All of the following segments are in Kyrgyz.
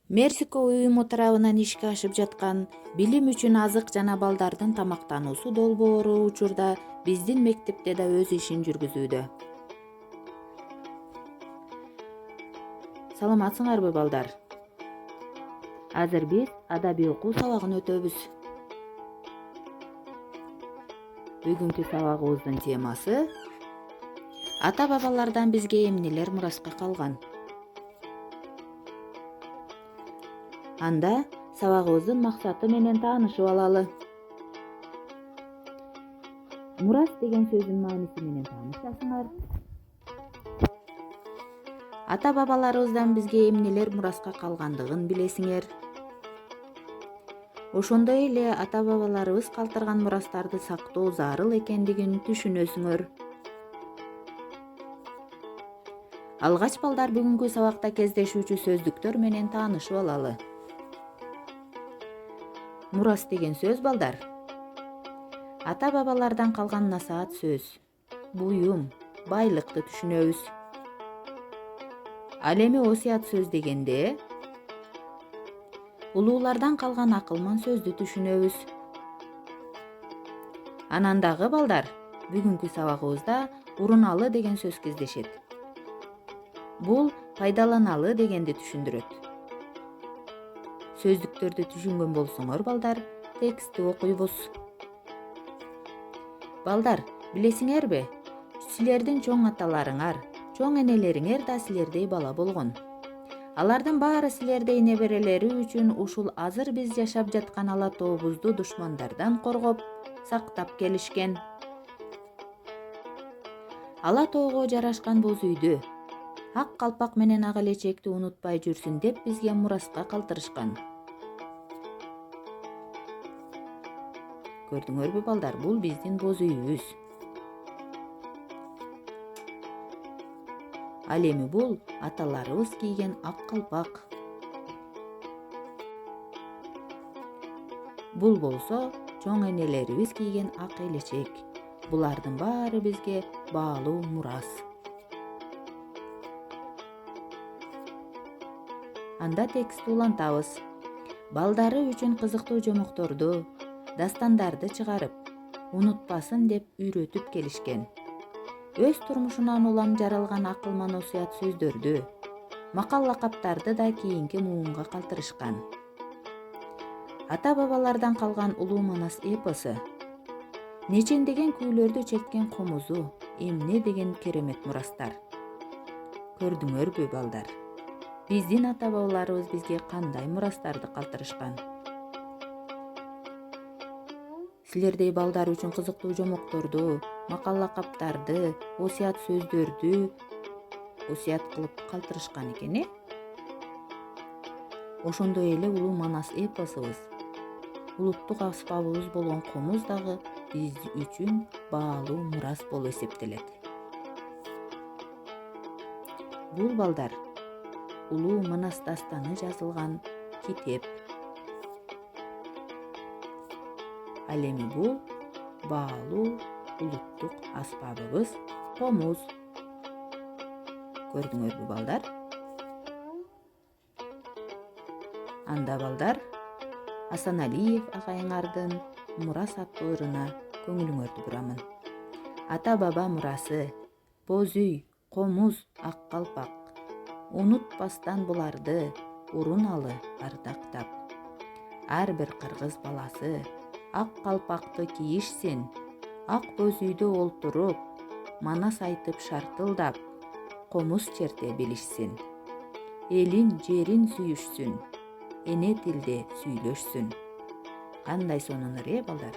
Мерсико уюму тарабынан ишке ашып жаткан билим үчүн азык жана балдардын тамактануусу долбоору учурда биздин мектепте да өз ишин жүргүзүүдө. Саламатсыңарбы балдар? Азыр биз адабий окуу сабагын өтөбүз. Бүгүнкү сабагыбыздын темасы ата бабалардан бизге эмнелер мураска калган. Анда сабагыбыздын максаты менен таанышып алалы. Мурас деген сөздүн мааниси менен таанышасыңар. Ата бабаларыбыздан бизге эмнелер мураска калгандыгын билесиңер. Ошондой эле ата бабаларыбыз калтырган мурастарды сактоо зарыл экендигин түшүнөсүңөр. Алгач балдар бүгүнкү сабакта кездешүүчү сөздүктөр менен таанышып алалы. Мурас деген сөз балдар. Ата бабалардан калган насаат сөз, буюм, байлыкты түшүнөбүз. Ал эми осуят сөз дегенде улуулардан калган акылман сөздү түшүнөбүз. Анан дагы балдар, бүгүнкү сабагыбызда уруналы деген сөз кездешет. Бул пайдаланалы дегенди түшүндүрөт. Сөздүктөрдү түшүнгөн болсоңор балдар, текстти окуйбуз. Балдар, билесиңерби? Силердин чоң аталарыңар, чоң энелериңер да силердей бала болгон. Алардын баары силердей неберелери үчүн ушул азыр биз жашап жаткан ала тообузду душмандардан коргоп, сактап келишкен. Ала тоого жарашкан боз үйдү, ак калпак менен ак элечекти унутпай жүрсүн деп бизге мураска калтырышкан. Көрдүңөрбү балдар, бул биздин боз үйүбүз. Ал эми бул аталарыбыз кийген ак калпак. Бул болсо чоң энелерибиз кийген ак элечек. Булардын баары бизге баалуу мурас. Анда текстти улантабыз. Балдары үчүн кызыктуу жомокторду, дастандарды чыгарып, унутпасын деп үйрөтүп келишкен. Өз турмушунан улам жаралган акылман осуят сөздөрдү, макал лакаптарды да кийинки муунга калтырышкан. Ата бабалардан калган улуу Манас эпосу, нечендеген күүлөрдү чеккен комузу, эмне деген керемет мурастар. Көрдүңөрбү балдар? Биздин ата бабаларыбыз бизге кандай мурастарды калтырышкан. Силердей балдар үчүн кызыктуу жомокторду, макал лакаптарды, осуят сөздөрдү осуят кылып калтырышкан экен, Ошондой эле улуу Манас эпосубуз, улуттук аспабыбыз болгон комуз дагы биз үчүн баалуу мурас болуп эсептелет. Бул балдар улуу Манас дастаны жазылган китеп. Ал эми бул баалуу улуттук аспабыбыз комуз. Көрдүңөрбү балдар? Анда балдар, Асаналиев агайыңардын мурас аттуу ырына көңүлүңөрдү бурамын. Ата баба мурасы, боз үй, комуз, ак калпак. Унутпастан буларды, уруналы ардактап. Ар бир кыргыз баласы ак калпакты кийишсин, ак боз үйдө олтуруп, манас айтып шартылдап, комуз черте билишсин. Элин, жерин сүйүшсүн, эне тилде сүйлөшсүн. Кандай сонунур, балдар?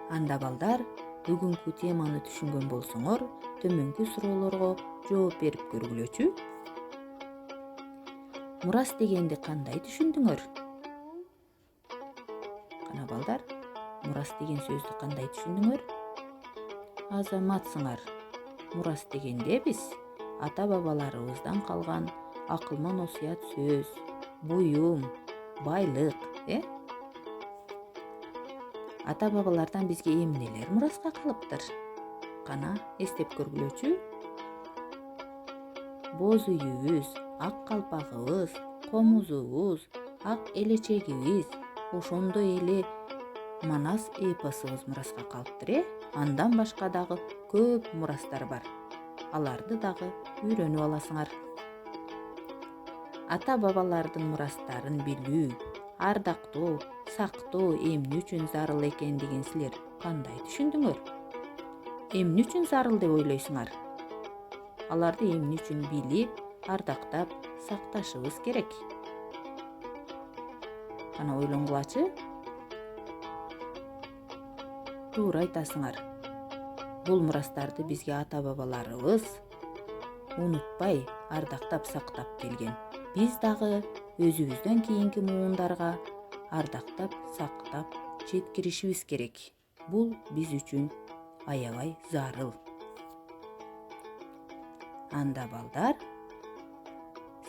Анда балдар, бүгүнкү теманы түшүнгөн болсоңор, төмөнкү суроолорго жооп берип көргүлөчү. Мурас дегенди кандай түшүндүңөр? Кана балдар, мурас деген сөздү кандай түшүндүңөр? Азаматсыңар. Мурас дегенде биз ата бабаларыбыздан калган акылман осуят сөз, буюм, байлык, Ата бабалардан бизге эмнелер мураска калыптыр? Кана эстеп көргүлөчү. Боз үйүбүз, ак калпагыбыз, комузубуз, ак элечегибиз, ошондой эле Манас эпосубуз мураска калыптыр. Андан башка дагы көп мурастар бар. Аларды дагы үйрөнүп аласыңар. Ата бабалардын мурастарын билүү, ардактоо, сактоо эмне үчүн зарыл экендигин силер кандай түшүндүңөр? Эмне үчүн зарыл деп ойлойсуңар? Аларды эмне үчүн билип, ардактап, сакташыбыз керек? Кана ойлонгулачы? Туура айтасыңар. Бул мурастарды бизге ата бабаларыбыз унутпай, ардактап сактап келген. Биз дагы өзүбүздөн кийинки муундарга ардактап, сактап жеткиришибиз керек. Бул биз үчүн аябай зарыл. Анда балдар,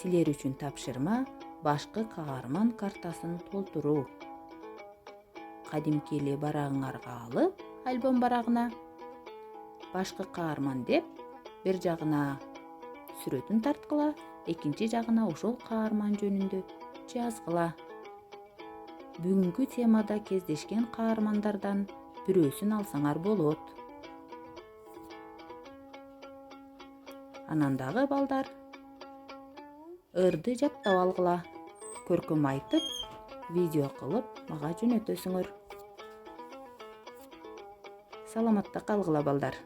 силер үчүн тапшырма башкы каарман картасын толтуруу. Кадимки эле барагыңарга алып, альбом барагына башкы каарман деп бир жагына сүрөтүн тарткыла, экинчи жагына ошол каарман жөнүндө жазгыла. Бүгүнкү темада кездешкен каармандардан бирөөсүн алсаңар болот. Анан дагы балдар, ырды жаттап алгыла, көркөм айтып, видео кылып мага жөнөтөсүңөр. Саламатта калгыла балдар.